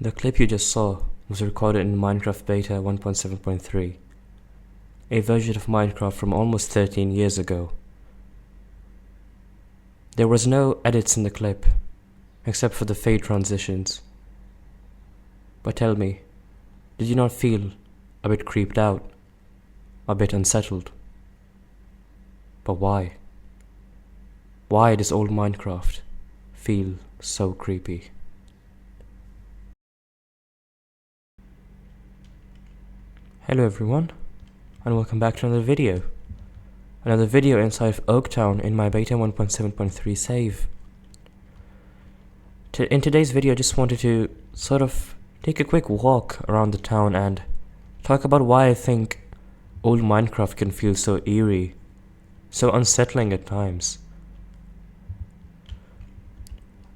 The clip you just saw was recorded in Minecraft Beta 1.7.3, a version of Minecraft from almost 13 years ago. There was no edits in the clip, except for the fade transitions. But tell me, did you not feel a bit creeped out, a bit unsettled? But why? Why does old Minecraft feel so creepy? Hello everyone, and welcome back to another video. Another video inside of Oaktown in my Beta 1.7.3 save. In today's video I just wanted to sort of take a quick walk around the town and talk about why I think old Minecraft can feel so eerie, so unsettling at times.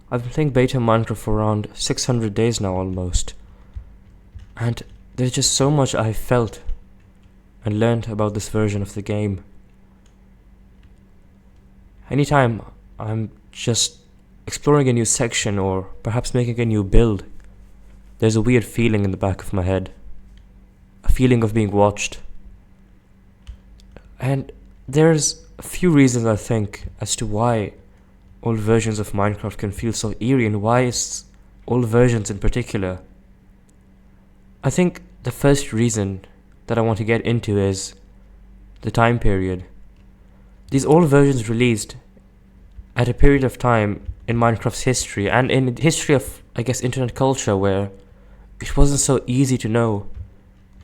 I've been playing Beta Minecraft for around 600 days now almost, and there's just so much I felt and learned about this version of the game. Anytime I'm just exploring a new section or perhaps making a new build, there's a weird feeling in the back of my head. A feeling of being watched. And there's a few reasons I think as to why old versions of Minecraft can feel so eerie and why it's old versions in particular. I think the first reason that I want to get into is the time period. These old versions released at a period of time in Minecraft's history and in the history of, I guess, internet culture where it wasn't so easy to know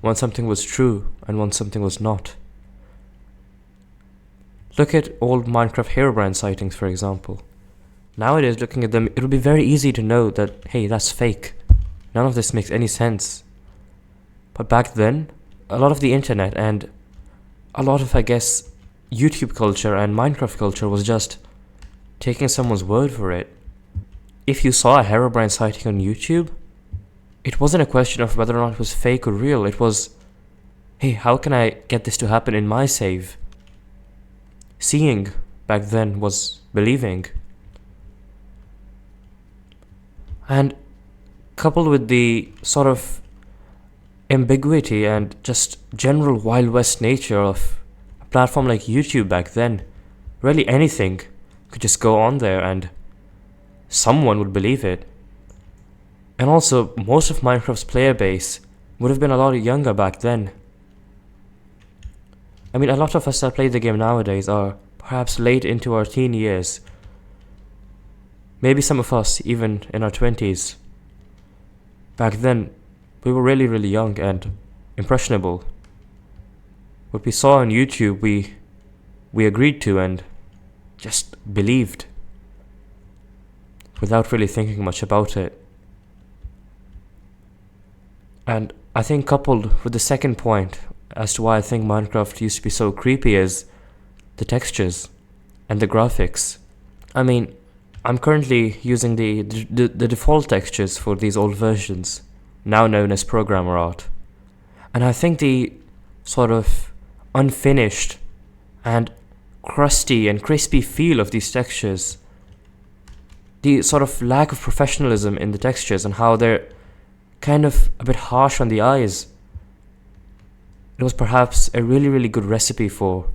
when something was true and when something was not. Look at old Minecraft Herobrine sightings, for example. Nowadays, looking at them, it would be very easy to know that, hey, that's fake. None of this makes any sense. But back then, a lot of the internet and a lot of, I guess, YouTube culture and Minecraft culture was just taking someone's word for it. If you saw a Herobrine sighting on YouTube, it wasn't a question of whether or not it was fake or real. It was, hey, how can I get this to happen in my save? Seeing back then was believing. And coupled with the sort of ambiguity and just general Wild West nature of a platform like YouTube back then, really anything could just go on there and someone would believe it. And also, most of Minecraft's player base would have been a lot younger back then. I mean, a lot of us that play the game nowadays are perhaps late into our teen years. Maybe some of us even in our 20s. Back then, we were really, really young and impressionable. What we saw on YouTube, we agreed to and just believed without really thinking much about it. And I think coupled with the second point as to why I think Minecraft used to be so creepy is the textures and the graphics. I mean, I'm currently using the default textures for these old versions, now known as programmer art. And I think the sort of unfinished and crusty and crispy feel of these textures, the sort of lack of professionalism in the textures and how they're kind of a bit harsh on the eyes, it was perhaps a really, really good recipe for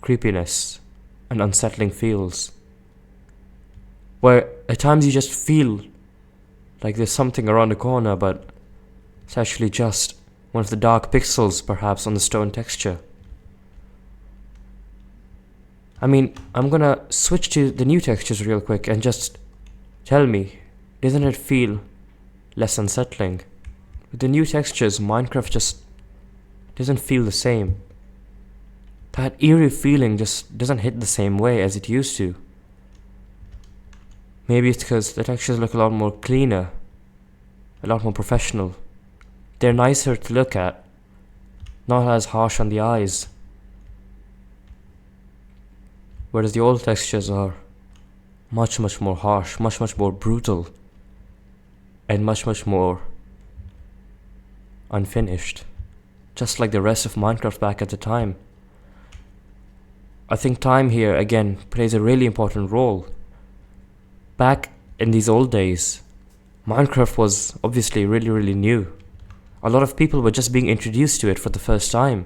creepiness and unsettling feels, where at times you just feel like there's something around the corner, but it's actually just one of the dark pixels perhaps on the stone texture. I mean, I'm gonna switch to the new textures real quick and just tell me, doesn't it feel less unsettling? With the new textures, Minecraft just doesn't feel the same. That eerie feeling just doesn't hit the same way as it used to. Maybe it's because the textures look a lot more cleaner, a lot more professional. They're nicer to look at, not as harsh on the eyes. Whereas the old textures are much, much more harsh, much, much more brutal, and much, much more unfinished. Just like the rest of Minecraft back at the time. I think time here, again, plays a really important role. Back in these old days, Minecraft was obviously really, really new. A lot of people were just being introduced to it for the first time.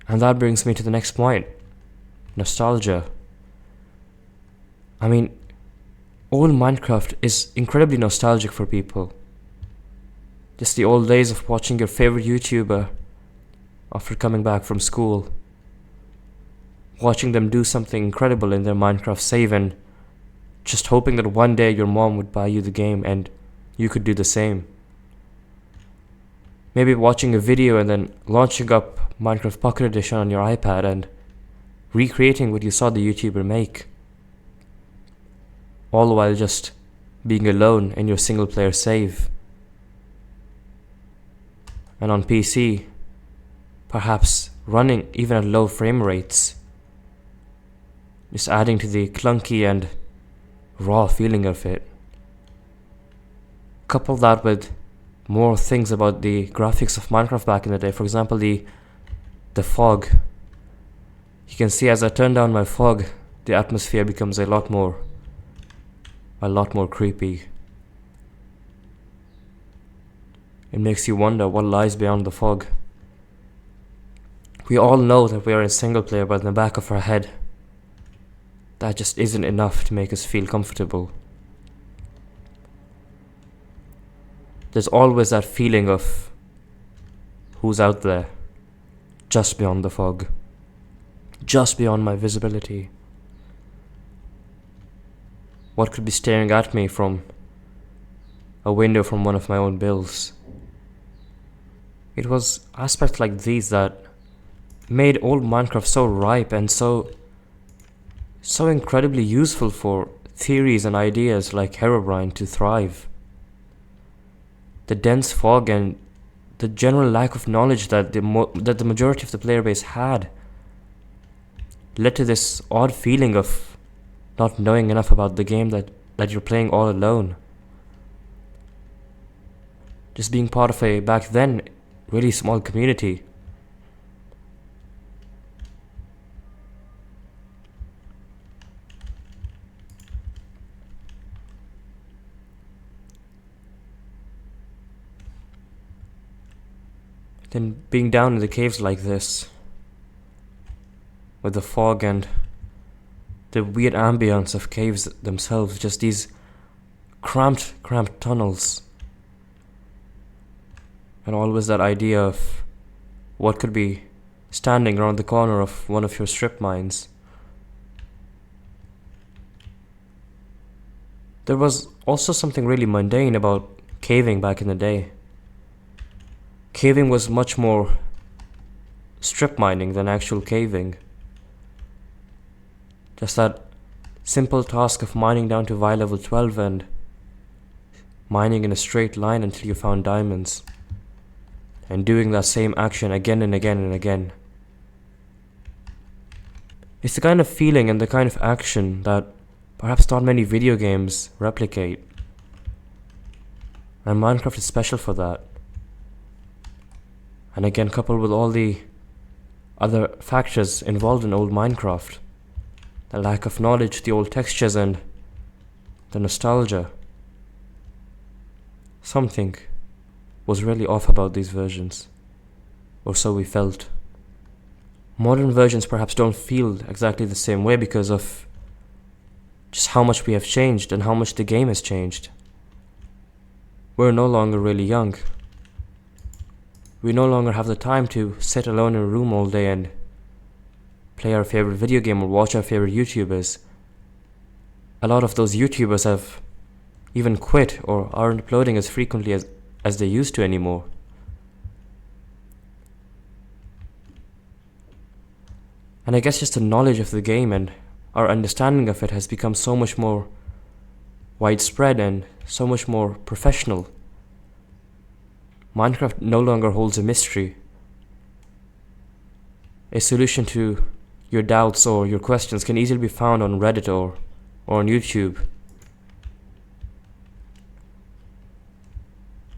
And that brings me to the next point. Nostalgia. I mean, old Minecraft is incredibly nostalgic for people. Just the old days of watching your favorite YouTuber after coming back from school. Watching them do something incredible in their Minecraft save and just hoping that one day your mom would buy you the game and you could do the same. Maybe watching a video and then launching up Minecraft Pocket Edition on your iPad and recreating what you saw the YouTuber make. All while just being alone in your single player save. And on PC, perhaps running even at low frame rates. Just adding to the clunky and raw feeling of it. Couple that with more things about the graphics of Minecraft back in the day. For example, the fog. You can see as I turn down my fog, the atmosphere becomes a lot more creepy. It makes you wonder what lies beyond the fog. We all know that we are in single player, but in the back of our head, that just isn't enough to make us feel comfortable. There's always that feeling of who's out there, just beyond the fog, just beyond my visibility. What could be staring at me from a window from one of my own builds? It was aspects like these that made old Minecraft so ripe and so incredibly useful for theories and ideas like Herobrine to thrive. The dense fog and the general lack of knowledge that the majority of the player base had led to this odd feeling of not knowing enough about the game that you're playing all alone. Just being part of a, back then, really small community. Then being down in the caves like this, with the fog and the weird ambience of caves themselves, just these cramped tunnels. And always that idea of what could be standing around the corner of one of your strip mines. There was also something really mundane about caving back in the day. Caving was much more strip mining than actual caving. Just that simple task of mining down to Y level 12 and mining in a straight line until you found diamonds. And doing that same action again and again and again. It's the kind of feeling and the kind of action that perhaps not many video games replicate. And Minecraft is special for that. And again, coupled with all the other factors involved in old Minecraft. The lack of knowledge, the old textures and the nostalgia. Something was really off about these versions. Or so we felt. Modern versions perhaps don't feel exactly the same way because of just how much we have changed and how much the game has changed. We're no longer really young. We no longer have the time to sit alone in a room all day and play our favorite video game or watch our favorite YouTubers. A lot of those YouTubers have even quit or aren't uploading as frequently as they used to anymore. And I guess just the knowledge of the game and our understanding of it has become so much more widespread and so much more professional. Minecraft no longer holds a mystery. A solution to your doubts or your questions can easily be found on Reddit or on YouTube.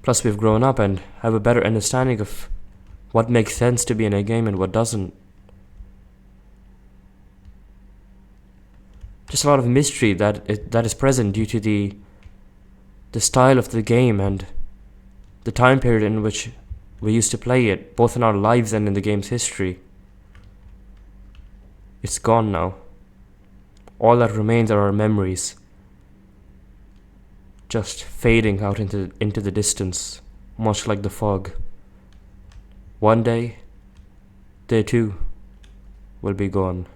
Plus, we've grown up and have a better understanding of what makes sense to be in a game and what doesn't. Just a lot of mystery that is present due to the the style of the game and the time period in which we used to play it, both in our lives and in the game's history. It's gone now. All that remains are our memories, just fading out into the distance, much like the fog. One day, they too will be gone.